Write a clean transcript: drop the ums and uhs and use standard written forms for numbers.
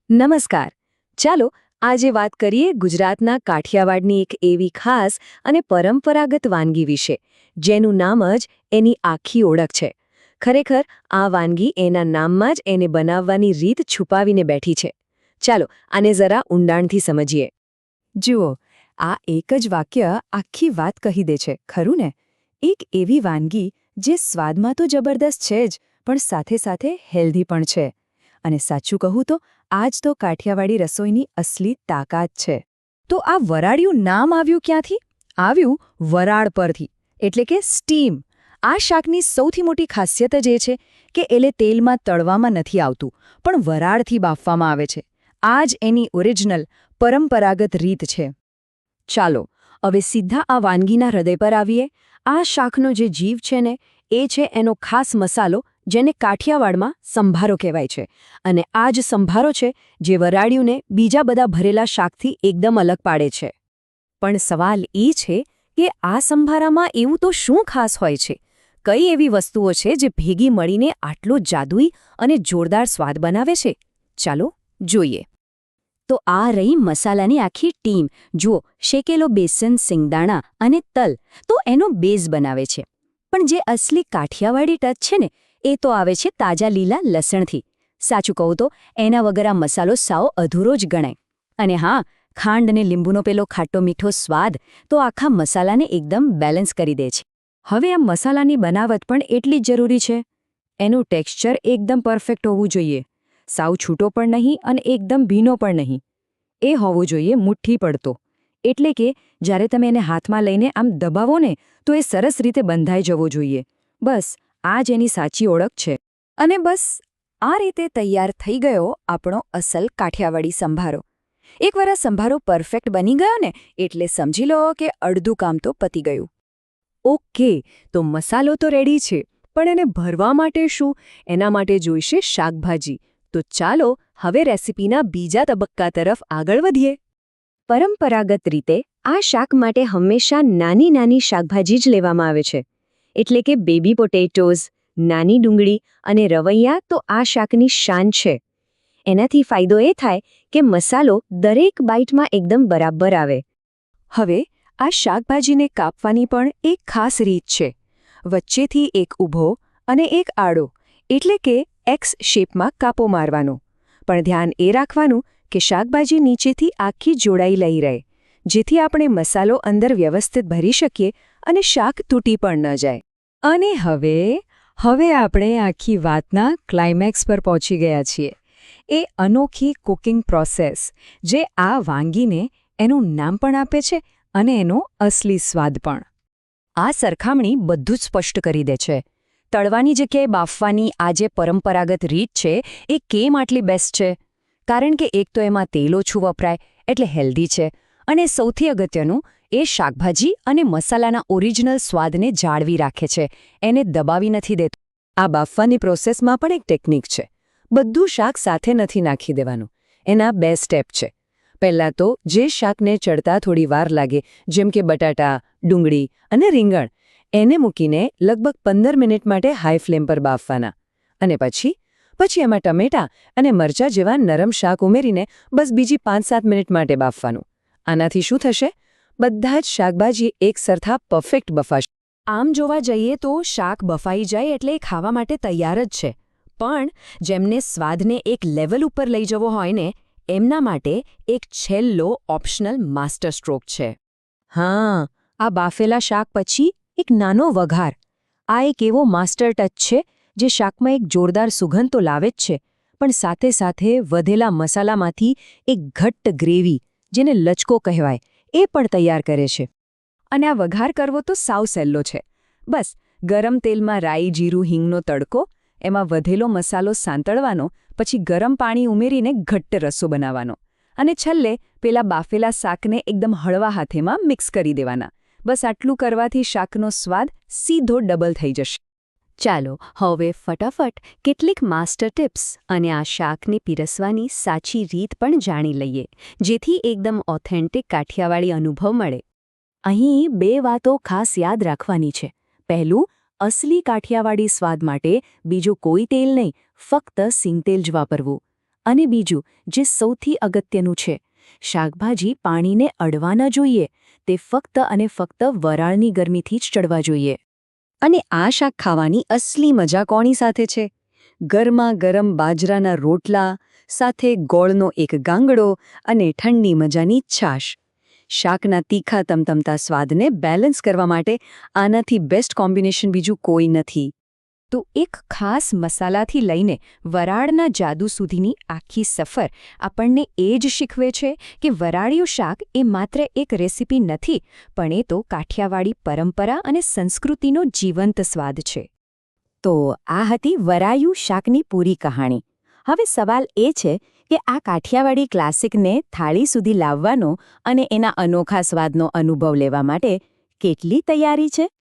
નમસ્કાર. ચાલો આજે વાત કરીએ ગુજરાતના કાઠિયાવાડની એક એવી ખાસ અને પરંપરાગત વાનગી વિશે, જેનું નામ જ એની આખી ઓળખ છે. ખરેખર આ વાનગી એના નામમાં જ એને બનાવવાની રીત છુપાવીને બેઠી છે. ચાલો આને જરા ઊંડાણથી સમજીએ. જુઓ, આ એક જ વાક્ય આખી વાત કહી દે છે, ખરું ને? એક એવી વાનગી જે સ્વાદમાં તો જબરદસ્ત છે જ, પણ સાથે સાથે હેલ્ધી પણ છે. અને સાચું કહું તો આ જ તો કાઠિયાવાડી રસોઈની અસલી તાકાત છે. તો આ વરાળિયું નામ આવ્યું ક્યાંથી? આવ્યું વરાળ પરથી, એટલે કે સ્ટીમ. આ શાકની સૌથી મોટી ખાસિયત જ એ છે કે ele તેલમાં તળવામાં નથી આવતું, પણ વરાળથી બાફવામાં આવે છે. આ જ એની ઓરિજિનલ પરંપરાગત રીત છે. ચાલો હવે સીધા આ વાનગીના હૃદય પર આવીએ. આ શાકનો જે જીવ છે ને, એ છે એનો ખાસ મસાલો, જેને કાઠિયાવાડમાં સંભારો કહેવાય છે. અને આ જ સંભારો છે જે વરાળિયુંને બીજા બધા ભરેલા શાકથી એકદમ અલગ પાડે છે. પણ સવાલ એ છે કે આ સંભારામાં એવું તો શું ખાસ હોય છે? કઈ એવી વસ્તુઓ છે જે ભેગી મળીને આટલો જાદુઈ અને જોરદાર સ્વાદ બનાવે છે? ચાલો જોઈએ. તો આ રહી મસાલાની આખી ટીમ. જુઓ, શેકેલો બેસન, સિંગદાણા અને તલ તો એનો બેઝ બનાવે છે. પણ જે અસલી કાઠિયાવાડી ટચ છે ને, એ તો આવે છે તાજા લીલા લસણથી. સાચું કહું તો એના વગર આ મસાલો સાવ અધૂરો જ ગણાય. અને હા, ખાંડ અને લીંબુનો પેલો ખાટો મીઠો સ્વાદ તો આખા મસાલાને એકદમ બેલેન્સ કરી દે છે. હવે આ મસાલાની બનાવટ પણ એટલી જ જરૂરી છે. એનું ટેક્સચર એકદમ પરફેક્ટ હોવું જોઈએ. સાવ છૂટો પણ નહીં અને એકદમ ભીનો પણ નહીં. એ હોવો જોઈએ મુઠ્ઠી પડતો. એટલે કે જ્યારે તમે એને હાથમાં લઈને આમ દબાવો ને, તો એ સરસ રીતે બંધાઈ જવો જોઈએ. બસ આ જ એની સાચી ઓળખ છે. અને બસ આ રીતે તૈયાર થઈ ગયો આપણો અસલ કાઠિયાવાડી સંભારો. એકવાર આ સંભારો પરફેક્ટ બની ગયો ને, એટલે સમજી લો કે અડધું કામ તો પતી ગયું. ઓકે, તો મસાલો તો રેડી છે, પણ એને ભરવા માટે શું? એના માટે જોઈશે શાકભાજી. તો ચાલો હવે રેસિપીના બીજા તબક્કા તરફ આગળ વધીએ. પરંપરાગત રીતે આ શાક માટે હંમેશા નાની નાની શાકભાજી જ લેવામાં આવે છે. એટલે કે બેબી પોટેટોઝ, નાની ડુંગળી અને રવૈયા તો આ શાકની શાન છે. એનાથી ફાયદો એ થાય કે મસાલો દરેક બાઈટમાં એકદમ બરાબર આવે. હવે આ શાકભાજીને કાપવાની પણ એક ખાસ રીત છે. વચ્ચેથી એક ઊભો અને એક આડો, એટલે કે એક્સ શેપમાં કાપો મારવાનો. પણ ધ્યાન એ રાખવાનું કે શાકભાજી નીચેથી આખી જોડાઈ લઈ રહે, જેથી આપણે મસાલો અંદર વ્યવસ્થિત ભરી શકીએ અને શાક તૂટી પણ ન જાય. અને હવે આપણે આખી વાતના ક્લાઇમેક્સ પર પહોંચી ગયા છીએ. એ અનોખી કુકિંગ પ્રોસેસ જે આ વાનગીને એનું નામ પણ આપે છે અને એનો અસલી સ્વાદ પણ. આ સરખામણી બધું જ સ્પષ્ટ કરી દે છે. તળવાની જગ્યાએ બાફવાની આ જે પરંપરાગત રીત છે, એ કેમ આટલી બેસ્ટ છે? કારણ કે એક તો એમાં તેલ ઓછું વપરાય, એટલે હેલ્ધી છે. અને સૌથી અગત્યનું, એ શાકભાજી અને મસાલાના ઓરિજિનલ સ્વાદને જાળવી રાખે છે, એને દબાવી નથી દેતું. આ બાફવાની પ્રોસેસમાં પણ એક ટેકનિક છે. બધું શાક સાથે નથી નાખી દેવાનું. એના 2 સ્ટેપ છે. પહેલાં તો જે શાકને ચડતા થોડી વાર લાગે, જેમ કે બટાટા, ડુંગળી અને રીંગણ, એને મૂકીને લગભગ 15 મિનિટ માટે હાઈ ફ્લેમ પર બાફવાના. અને પછી એમાં ટમેટાં અને મરચાં જેવા નરમ શાક ઉમેરીને બસ બીજી 5-7 મિનિટ માટે બાફવાનું. આનાથી શું થશે? બધા જ શાકભાજી એક સરખા પરફેક્ટ બફાશે. આમ જોવા જઈએ તો શાક બફાઈ જાય એટલે ખાવા માટે તૈયાર જ છે. પણ જેમને સ્વાદને એક લેવલ ઉપર લઈ જવો હોય ને, એમના માટે એક છેલ્લો ઓપ્શનલ માસ્ટર સ્ટ્રોક છે. હા, આ બાફેલા શાક પછી એક નાનો વઘાર. આ એક એવો માસ્ટર ટચ છે જે શાકમાં એક જોરદાર સુગંધ તો લાવે જ છે, પણ સાથે સાથે વધેલા મસાલામાંથી એક ઘટ્ટ ગ્રેવી, જેને લચકો કહેવાય, એ પણ તૈયાર કરે છે. અને આ વઘાર કરવો તો સાવ સહેલો છે. બસ ગરમ તેલમાં રાઈ, જીરું, હિંગનો તડકો, એમાં વધેલો મસાલો સાંતળવાનો, પછી ગરમ પાણી ઉમેરીને ઘટ્ટ રસો બનાવવાનો. અને છેલ્લે પેલા બાફેલા શાકને એકદમ હળવા હાથેમાં મિક્સ કરી દેવાના. બસ આટલું કરવાથી શાકનો સ્વાદ સીધો ડબલ થઈ જશે. ચાલો હવે ફટાફટ કેટલીક માસ્ટર ટિપ્સ અને આ શાકને પીરસવાની સાચી રીત પણ જાણી લઈએ, જેથી એકદમ ઓથેન્ટિક કાઠિયાવાડી અનુભવ મળે. અહીં 2 વાતો ખાસ યાદ રાખવાની છે. પહેલું, અસલી કાઠિયાવાડી સ્વાદ માટે બીજું કોઈ તેલ નહીં, ફક્ત સિંગતેલ જ વાપરવું. અને બીજું, જે સૌથી અગત્યનું છે, શાકભાજી પાણીને અડવા ન જોઈએ. તે ફક્ત અને ફક્ત વરાળની ગરમીથી જ ચડવા જોઈએ. અને આ શાક ખાવાની અસલી મજા કોની સાથે છે? ગરમા ગરમ બાજરાના રોટલા સાથે ગોળનો એક ગાંગડો અને ઠંડી મજાની છાશ. શાકના તીખા તમતમતા સ્વાદને બેલેન્સ કરવા માટે આનાથી બેસ્ટ કોમ્બિનેશન બીજું કોઈ નથી. તો એક ખાસ મસાલાથી લઈને વરાળના જાદુ સુધીની આખી સફર આપણને એ જ શીખવે છે કે વરાળિયું શાક એ માત્ર એક રેસીપી નથી, પણ એ તો કાઠિયાવાડી પરંપરા અને સંસ્કૃતિનો જીવંત સ્વાદ છે. તો આ હતી વરાળિયું શાકની પૂરી કહાણી. હવે સવાલ એ છે કે આ કાઠિયાવાડી ક્લાસિકને થાળી સુધી લાવવાનો અને એના અનોખા સ્વાદનો અનુભવ લેવા માટે કેટલી તૈયારી છે?